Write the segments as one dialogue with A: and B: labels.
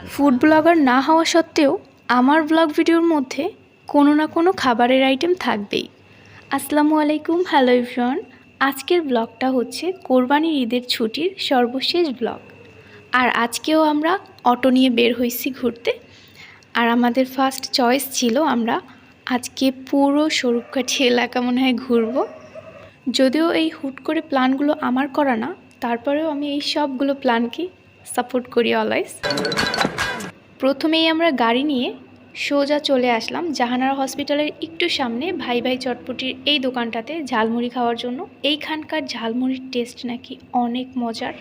A: Food blogger না হওয়া সত্ত্বেও আমার ব্লগ ভিডিওর মধ্যে কোনো না কোনো খাবারের আইটেম থাকবেই। আসসালামু আলাইকুম, হ্যালো এভরিওয়ান। আজকের ব্লগটা হচ্ছে কোরবানির ঈদের ছুটির সর্বশেষ ব্লগ। আর আজকেও আমরা অটো নিয়ে বের হয়েছি ঘুরতে। আর আমাদের ফার্স্ট চয়েস ছিল আমরা আজকে পুরো স্বরূপকাঠি এলাকা মনে হয় ঘুরবো। যদিও এই হুট করে প্ল্যানগুলো আমার করা না, তারপরেও আমি এই সবগুলো প্ল্যানকে সাপোর্ট করি অলওয়েজ। প্রথমেই আমরা গাড়ি নিয়ে সোজা চলে আসলাম জাহানারা হসপিটালের একটু সামনে ভাই ভাই চটপটির এই দোকানটাতে ঝালমুড়ি খাওয়ার জন্য। এইখানকার ঝালমুড়ির টেস্ট নাকি অনেক মজার।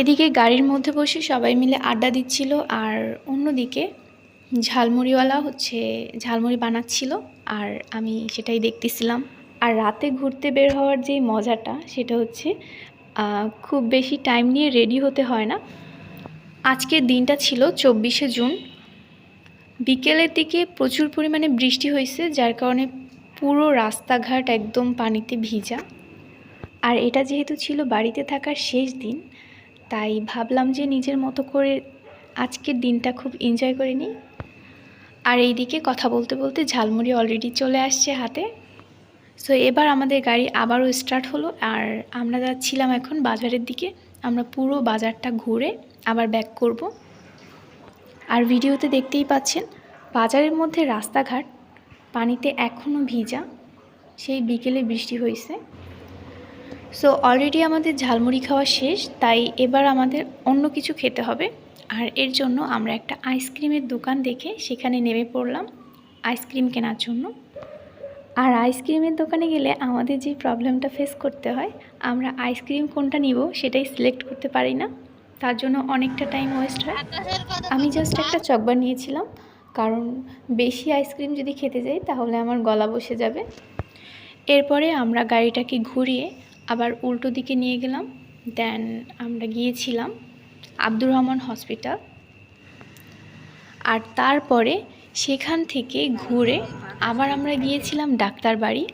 A: এদিকে গাড়ির মধ্যে বসে সবাই মিলে আড্ডা দিচ্ছিল, আর অন্যদিকে ঝালমুড়িওয়ালা ঝালমুড়ি বানাচ্ছিল, আর আমি সেটাই দেখতেছিলাম। আর রাতে ঘুরতে বের হওয়ার যে মজাটা সেটা হচ্ছে খুব বেশি টাইম নিয়ে রেডি হতে হয় না। আজকের দিনটা ছিল 24শে জুন। বিকেলের দিকে প্রচুর পরিমাণে বৃষ্টি হয়েছে, যার কারণে পুরো রাস্তাঘাট একদম পানিতে ভিজা। আর এটা যেহেতু ছিল বাড়িতে থাকার শেষ দিন, তাই ভাবলাম যে নিজের মতো করে আজকের দিনটা খুব এনজয় করে নিই। আর এইদিকে কথা বলতে বলতে ঝালমুড়ি অলরেডি চলে আসছে হাতে। সো এবার আমাদের গাড়ি আবারও স্টার্ট হলো, আর আমরা যাচ্ছিলাম এখন বাজারের দিকে। আমরা পুরো বাজারটা ঘুরে আবার ব্যাক করব। আর ভিডিওতে দেখতেই পাচ্ছেন বাজারের মধ্যে রাস্তাঘাট পানিতে এখনও ভিজা, সেই বিকেলে বৃষ্টি হয়েছে। সো অলরেডি আমাদের ঝালমুড়ি খাওয়া শেষ, তাই এবার আমাদের অন্য কিছু খেতে হবে। আর এর জন্য আমরা একটা আইসক্রিমের দোকান দেখে সেখানে নেমে পড়লাম আইসক্রিম কেনার জন্য। আর আইসক্রিমের দোকানে গেলে আমাদের যে প্রবলেমটা ফেস করতে হয়, আমরা আইসক্রিম কোনটা নিব সেটাই সিলেক্ট করতে পারি না, তার জন্য অনেকটা টাইম ওয়েস্ট হয়। আমি জাস্ট একটা চকবার নিয়েছিলাম, কারণ বেশি আইসক্রিম যদি খেতে যাই তাহলে আমার গলা বসে যাবে। এরপরে আমরা গাড়িটাকে ঘুরিয়ে আবার উল্টো দিকে নিয়ে গেলাম। দেন আমরা গিয়েছিলাম আব্দুর রহমান হসপিটাল। আর তারপরে সেখান থেকে ঘুরে আবার আমরা গিয়েছিলাম ডাক্তার বাড়ি।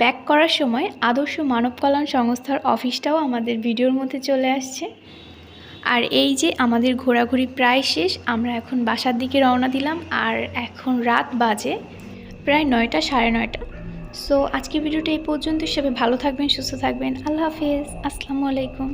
A: ব্যাক করার সময় আদর্শ মানব কল্যাণ সংস্থার অফিসটাও আমাদের ভিডিওর মধ্যে চলে আসছে। আর এই যে আমাদের ঘোরাঘুরি প্রায় শেষ, আমরা এখন বাসার দিকে রওনা দিলাম। আর এখন রাত বাজে প্রায় 9টা, সাড়ে 9টা। সো আজকের ভিডিওটা এই পর্যন্ত। সবাই ভালো থাকবেন, সুস্থ থাকবেন। আল্লাহ হাফেজ, আসসালামু আলাইকুম।